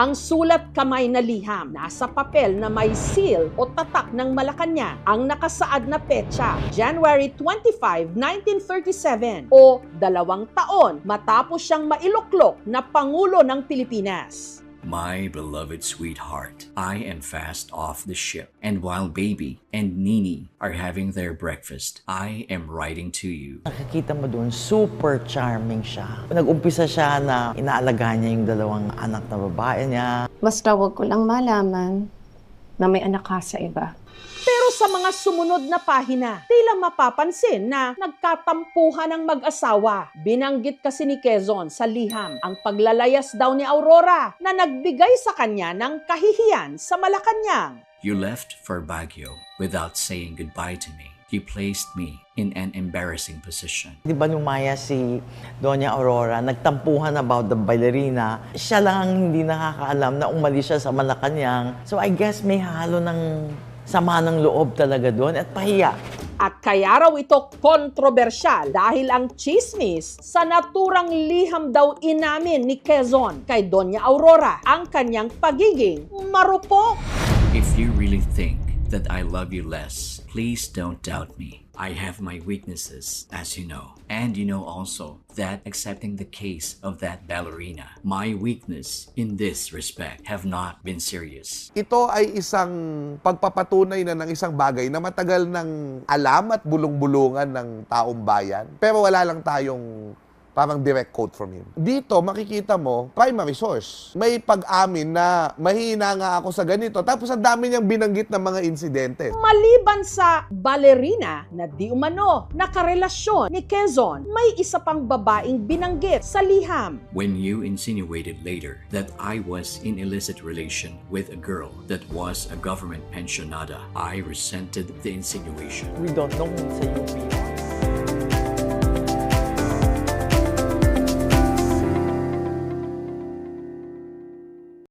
Ang sulat kamay na liham nasa papel na may seal o tatak ng Malacanang ang nakasaad na petsa, January 25, 1937 o 2 taon matapos siyang mailuklok na Pangulo ng Pilipinas. My beloved sweetheart, I am fast off the ship, and while baby and Nini are having their breakfast, I am writing to you. Nakikita mo doon, super charming siya. Nag-umpisa siya na inaalagaan niya yung 2 anak na babae niya. Basta wag ko lang malaman na may anak ka sa iba. Pero sa mga sumunod na pahina, tila mapapansin na nagkatampuhan ng mag-asawa. Binanggit kasi ni Quezon sa liham ang paglalayas daw ni Aurora na nagbigay sa kanya ng kahihiyan sa Malacanang. You left for Baguio without saying goodbye to me. You placed me in an embarrassing position. Di ba lumaya si Doña Aurora, nagtampuhan about the ballerina. Siya lang ang hindi nakakaalam na umalis siya sa Malacanang. So I guess may halo ng sama ng loob talaga doon at pahiya. At kaya raw ito kontrobersyal dahil ang chismis sa naturang liham daw inamin ni Quezon kay Doña Aurora ang kanyang pagiging marupok. If you really think that I love you less, please don't doubt me. I have my weaknesses, as you know. And you know also that accepting the case of that ballerina, my weakness in this respect have not been serious. Ito ay isang pagpapatunay na ng isang bagay na matagal nang alam at bulong-bulungan ng taong bayan. Pero wala lang tayong parang direct quote from him. Dito, makikita mo, primary source. May pag-amin na mahina nga ako sa ganito. Tapos ang dami niyang binanggit ng mga insidente. Maliban sa ballerina na di umano nakarelasyon ni Quezon, may isa pang babaeng binanggit sa liham. When you insinuated later that I was in illicit relation with a girl that was a government pensionada, I resented the insinuation. We don't know sa UP